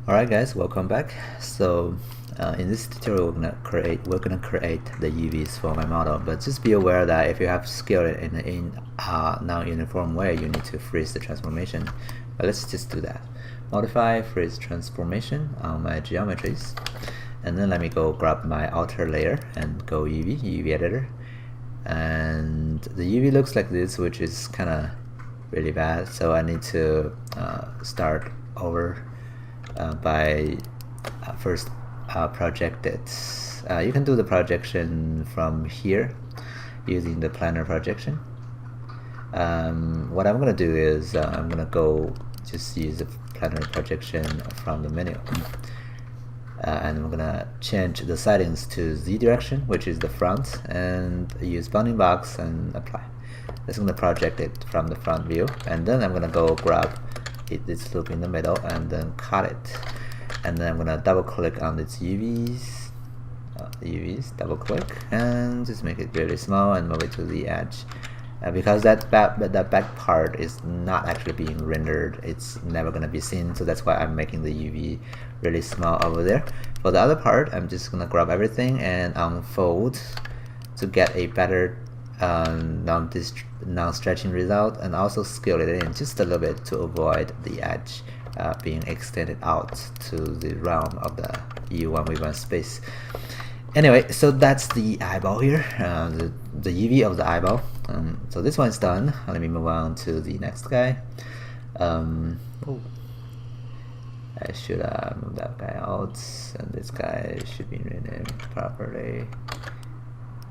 Alright guys, welcome back. So in this tutorial we're gonna create the UVs for my model, but just be aware that if you have scaled it in non-uniform way, you need to freeze the transformation. But let's just do that. Modify freeze transformation on my geometries, and then let me go grab my outer layer and go UV editor, and the UV looks like this, which is kind of really bad, so I need to start over by first project it. You can do the projection from here using the planar projection. What I'm gonna do is I'm gonna go just use the planar projection from the menu, and I'm gonna change the settings to Z direction, which is the front, and use bounding box and apply. It's gonna project it from the front view, and then I'm gonna go grab this loop in the middle and then cut it, and then I'm gonna double click on its UVs, double click and just make it really small and move it to the edge, because that back part is not actually being rendered, it's never gonna be seen, so that's why I'm making the UV really small over there. For the other part, I'm just gonna grab everything and unfold to get a better non-stretching result, and also scale it in just a little bit to avoid the edge being extended out to the realm of the U1v1 space. Anyway, so that's the eyeball here, the UV of the eyeball. So this one's done. Let me move on to the next guy. I should move that guy out, and this guy should be renamed properly,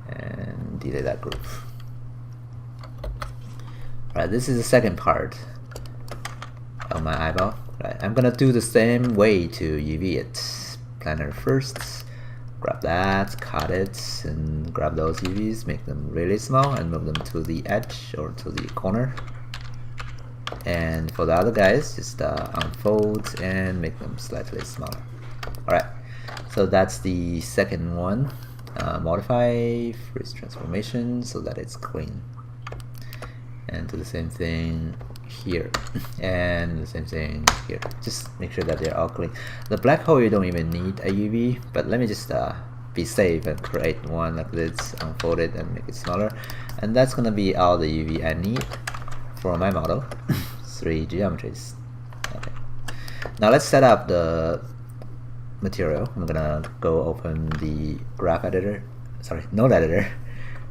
and delete that group. Right, this is the second part of my eyeball. Right, I'm gonna do the same way to UV it. Planar first, grab that, cut it, and grab those UVs, make them really small, and move them to the edge or to the corner. And for the other guys, just unfold and make them slightly smaller. Alright, so that's the second one. Modify freeze transformation so that it's clean, and do the same thing here and the same thing here. Just make sure that they're all clean. The black hole, you don't even need a UV, but let me just be safe and create one like this, unfold it and make it smaller, and that's gonna be all the UV I need for my model. 3 geometries. Okay, now let's set up the material. I'm gonna go open the graph editor, sorry, node editor.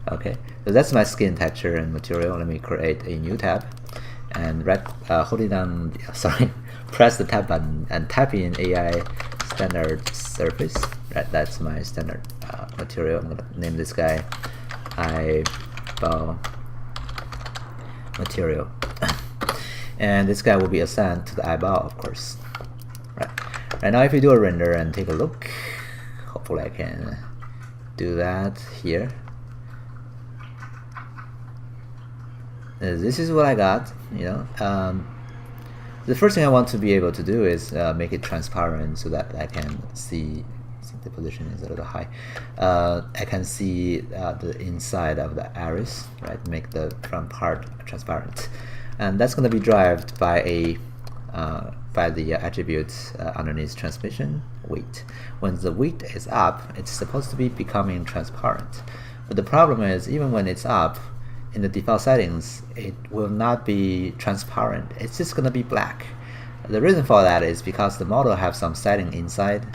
Okay, so that's my skin texture and material. Let me create a new tab and hold it down, sorry, press the tab button and type in AI standard surface. Right, that's my standard material. I'm gonna name this guy eyeball material. And this guy will be assigned to the eyeball, of course. Right now, if you do a render and take a look, hopefully I can do that here. This is what I got. The first thing I want to be able to do is make it transparent so that I can see. I think the position is a little high. I can see the inside of the iris, right? Make the front part transparent, and that's going to be driven by the attribute underneath transmission weight. When the weight is up, it's supposed to be becoming transparent. But the problem is, even when it's up, in the default settings, it will not be transparent. It's just going to be black. The reason for that is because the model have some setting inside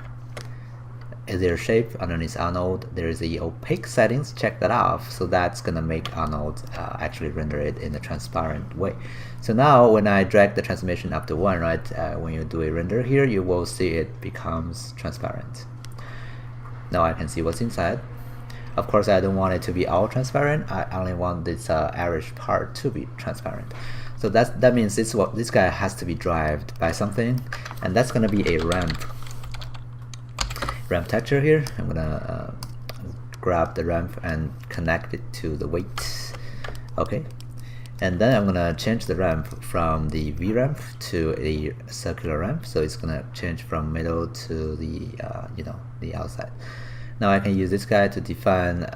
their shape underneath Arnold. There is the opaque settings. Check that off. So that's going to make Arnold actually render it in a transparent way. So now when I drag the transformation up to 1, right, when you do a render here, you will see it becomes transparent. Now I can see what's inside. Of course, I don't want it to be all transparent. I only want this Irish part to be transparent. So that means this guy has to be driven by something, and that's going to be a ramp texture here. I'm gonna grab the ramp and connect it to the weight. Okay, and then I'm gonna change the ramp from the V ramp to a circular ramp, so it's gonna change from middle to the the outside. Now I can use this guy to define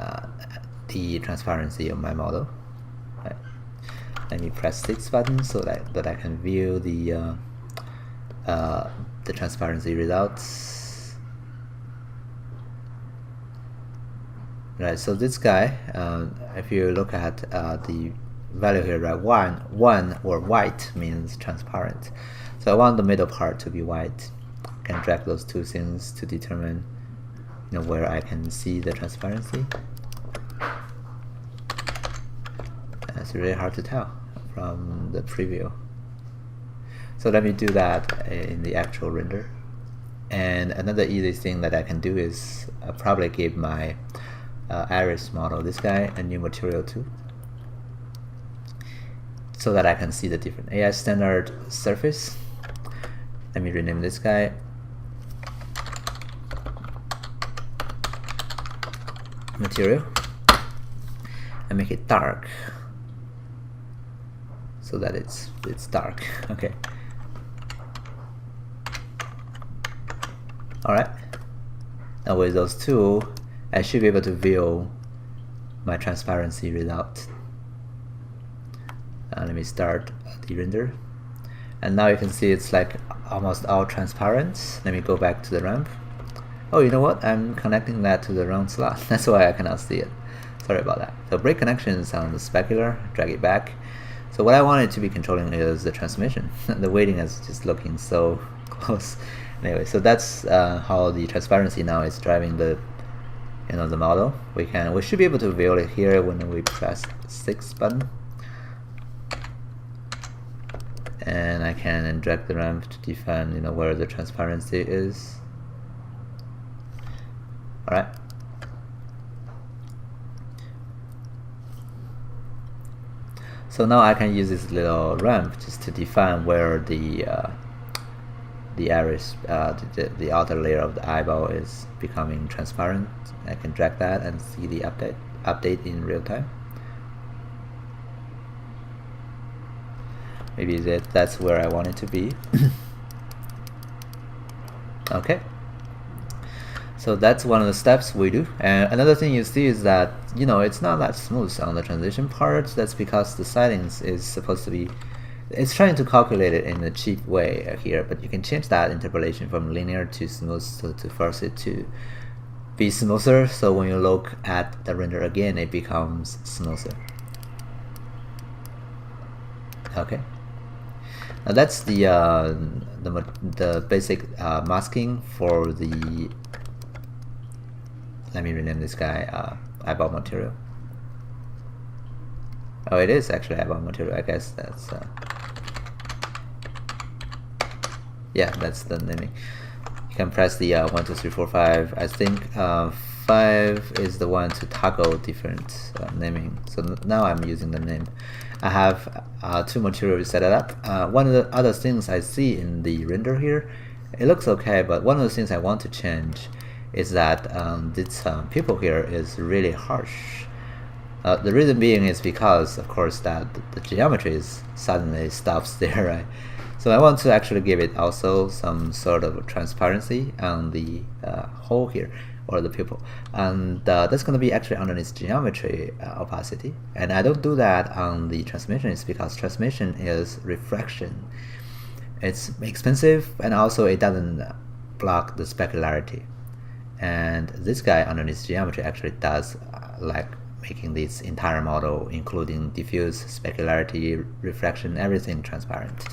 the transparency of my model. Right. Let me press this button so that I can view the the transparency results. Right, so this guy, if you look at the value here, right, one or white means transparent. So I want the middle part to be white. I can drag those two things to determine, you know, where I can see the transparency. It's really hard to tell from the preview. So let me do that in the actual render. And another easy thing that I can do is probably give my iris model, this guy, a new material too, so that I can see the different AI standard surface. Let me rename this guy material and make it dark so that it's dark. Okay. Alright. Now with those two, I should be able to view my transparency result. Let me start the render. And now you can see it's like almost all transparent. Let me go back to the ramp. Oh, you know what? I'm connecting that to the wrong slot. That's why I cannot see it. Sorry about that. So break connections on the specular, drag it back. So what I wanted to be controlling is the transmission. The weighting is just looking so close. Anyway, so that's how the transparency now is driving the, you know, the model. We should be able to view it here when we press 6 button. And I can drag the ramp to define, you know, where the transparency is. All right. So now I can use this little ramp just to define where the iris, the outer layer of the eyeball is becoming transparent. I can drag that and see the update in real time. Maybe that's where I want it to be. Okay. So that's one of the steps we do. And another thing you see is that, you know, it's not that smooth on the transition part. That's because the settings is supposed to be, it's trying to calculate it in a cheap way here, but you can change that interpolation from linear to smooth, so to force it to be smoother. So when you look at the render again, it becomes smoother. Okay. Now that's the basic masking for the. Let me rename this guy eyeball material. Oh, it is actually eyeball material. I guess that's yeah, that's the naming. You can press the 1, 2, 3, 4, 5. I think 5 is the one to toggle different naming. So now I'm using the name. I have 2 materials set it up. One of the other things I see in the render here, it looks okay, but one of the things I want to change is that this pupil here is really harsh. The reason being is because, of course, that the geometry suddenly stops there, right? So I want to actually give it also some sort of transparency on the hole here, or the pupil, and that's going to be actually underneath geometry opacity. And I don't do that on the transmission. It's because transmission is refraction. It's expensive, and also it doesn't block the specularity. And this guy underneath geometry actually does like making this entire model, including diffuse, specularity, refraction, everything transparent.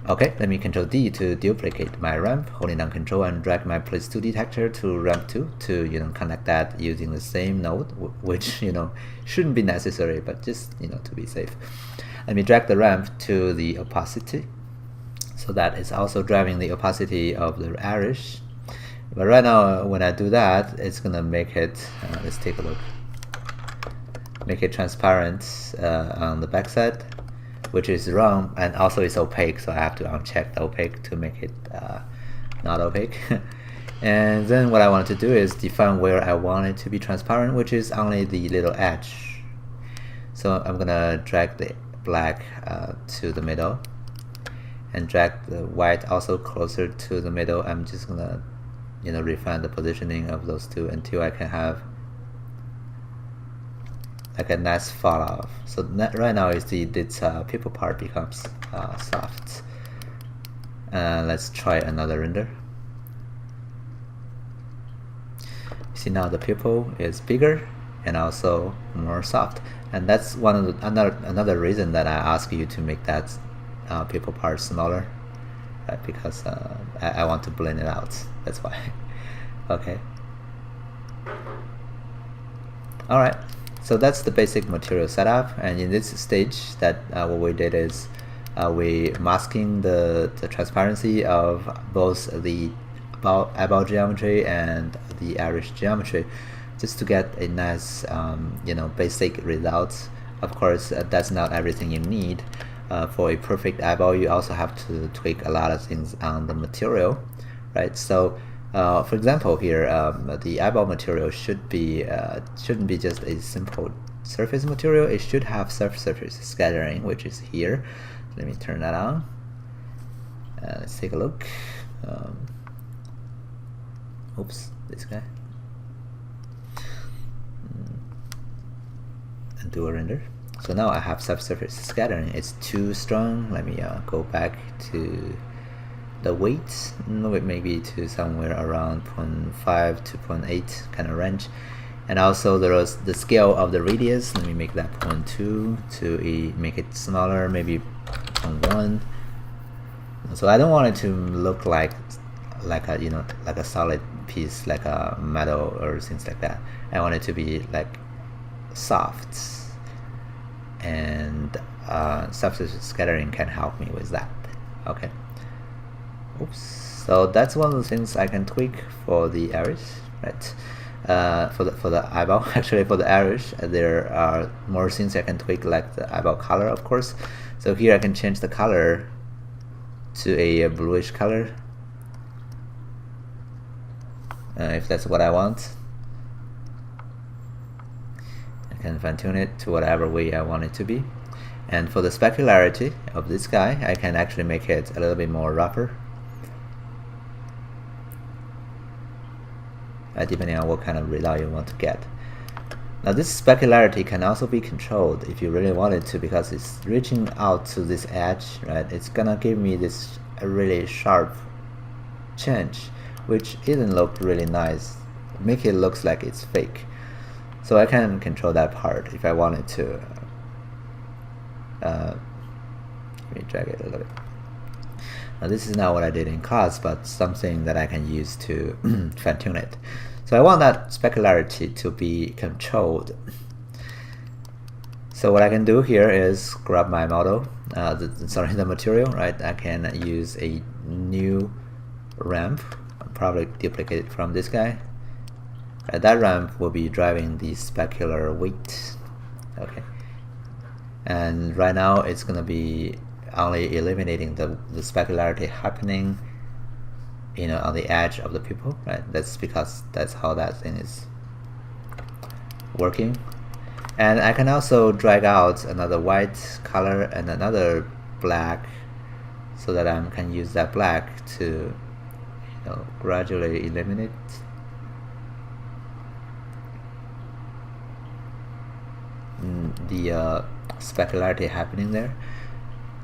Okay, let me Control D to duplicate my ramp, holding down Control and drag my place 2 detector to ramp 2 to, you know, connect that using the same node, which, you know, shouldn't be necessary, but just, you know, to be safe. Let me drag the ramp to the opacity, so that it's also driving the opacity of the iris. But right now, when I do that, it's gonna make it, let's take a look, make it transparent on the backside, which is wrong, and also it's opaque, so I have to uncheck the opaque to make it not opaque. And then what I want to do is define where I want it to be transparent, which is only the little edge. So I'm gonna drag the black to the middle, and drag the white also closer to the middle. I'm just gonna, you know, refine the positioning of those two until I can have like a nice fall off. So right now you see this pupil part becomes soft. Let's try another render. See, now the pupil is bigger and also more soft, and that's one of the, another reason that I ask you to make that pupil part smaller, right? Because I want to blend it out. That's why. Okay. All right. So that's the basic material setup, and in this stage, that what we did is we masking the transparency of both the eyeball geometry and the iris geometry, just to get a nice you know, basic result. Of course, that's not everything you need. For a perfect eyeball, you also have to tweak a lot of things on the material, right? So for example, here the eyeball material shouldn't be just a simple surface material. It should have surface scattering, which is here. Let me turn that on. Let's take a look. Oops, this guy. And do a render. So now I have subsurface scattering. It's too strong. Let me go back to the weight, maybe to somewhere around 0.5 to 0.8 kind of range. And also there was the scale of the radius. Let me make that 0.2 to make it smaller, maybe 0.1. So I don't want it to look like a, you know, like a solid piece, like a metal or things like that. I want it to be like soft, and subsurface scattering can help me with that. Okay. Oops. So that's one of the things I can tweak for the iris, right? For the eyeball. Actually, for the iris, there are more things I can tweak, like the eyeball color, of course. So here I can change the color to a bluish color, if that's what I want. I can fine tune it to whatever way I want it to be. And for the specularity of this guy, I can actually make it a little bit more rougher, depending on what kind of result you want to get. Now this specularity can also be controlled if you really want it to, because it's reaching out to this edge, right? It's gonna give me this really sharp change, which isn't look really nice. Make it looks like it's fake. So I can control that part if I wanted to. Let me drag it a little bit. Now this is not what I did in class, but something that I can use to fine tune it. So I want that specularity to be controlled. So what I can do here is grab my model, the material, right? I can use a new ramp, probably duplicate it from this guy. That ramp will be driving the specular weight. Okay. And right now it's gonna be only eliminating the specularity happening, you know, on the edge of the pupil, right? That's because that's how that thing is working. And I can also drag out another white color and another black, so that I can use that black to, you know, gradually eliminate the specularity happening there.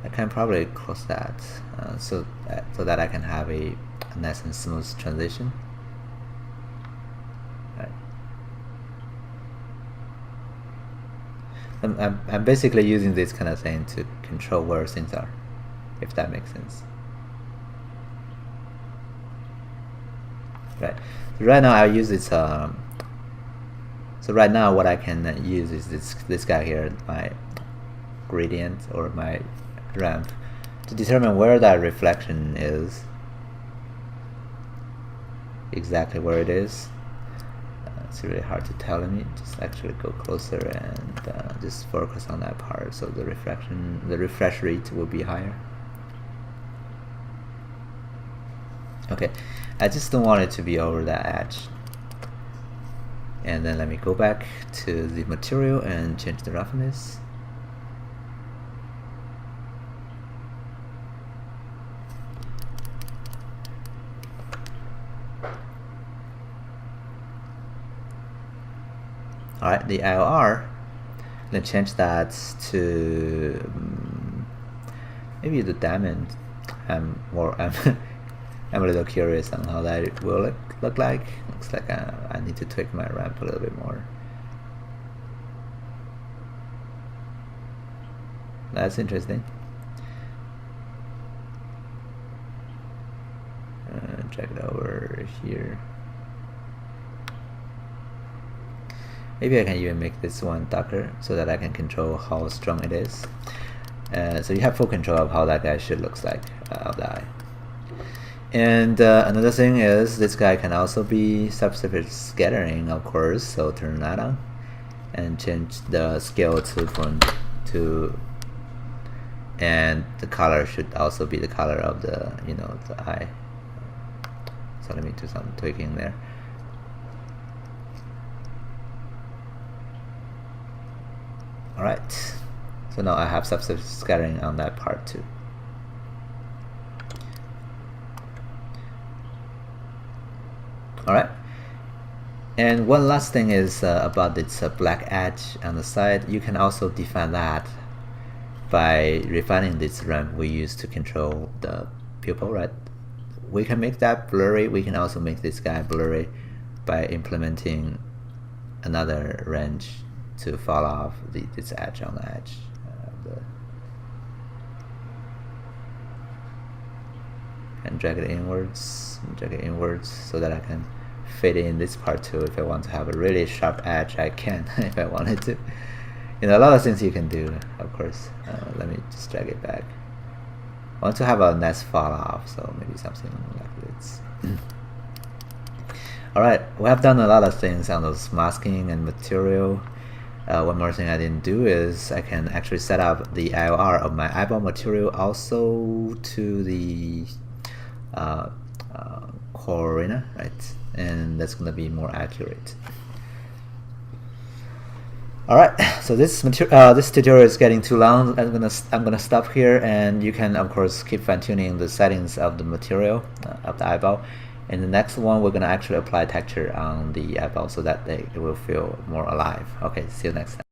I can probably close that so that I can have a nice and smooth transition. Right. I'm basically using this kind of thing to control where things are, if that makes sense. Right. So right now I use this. So right now what I can use is this guy here, my gradient or my ramp, to determine where that reflection is, exactly where it is. It's really hard to tell me. Just actually go closer and just focus on that part, so the refresh rate will be higher. Okay, I just don't want it to be over that edge. And then let me go back to the material and change the roughness. Alright, the IOR, then change that to maybe the diamond. I'm I'm a little curious on how that will look like. Looks like I need to tweak my ramp a little bit more. That's interesting. Check it over here. Maybe I can even make this one darker so that I can control how strong it is. So you have full control of how that guy should looks like of the eye. And another thing is this guy can also be subsurface scattering, of course. So turn that on and change the scale to from to, and the color should also be the color of the the eye. So let me do some tweaking there. Alright, so now I have subsurface scattering on that part too. Alright, and one last thing is about this black edge on the side. You can also define that by refining this ramp we use to control the pupil, right? We can make that blurry. We can also make this guy blurry by implementing another range to fall off this edge on the edge. And drag it inwards, so that I can fit in this part too. If I want to have a really sharp edge, I can if I wanted to. A lot of things you can do, of course. Let me just drag it back. I want to have a nice fall off, so maybe something like this. Alright, we have done a lot of things on those masking and material. One more thing I didn't do is I can actually set up the IOR of my eyeball material also to the corona, right? And that's gonna be more accurate. Alright, so this tutorial is getting too long. I'm gonna stop here, and you can of course keep fine-tuning the settings of the material of the eyeball. In the next one, we're gonna actually apply texture on the eyeball so that it will feel more alive. Okay, see you next time.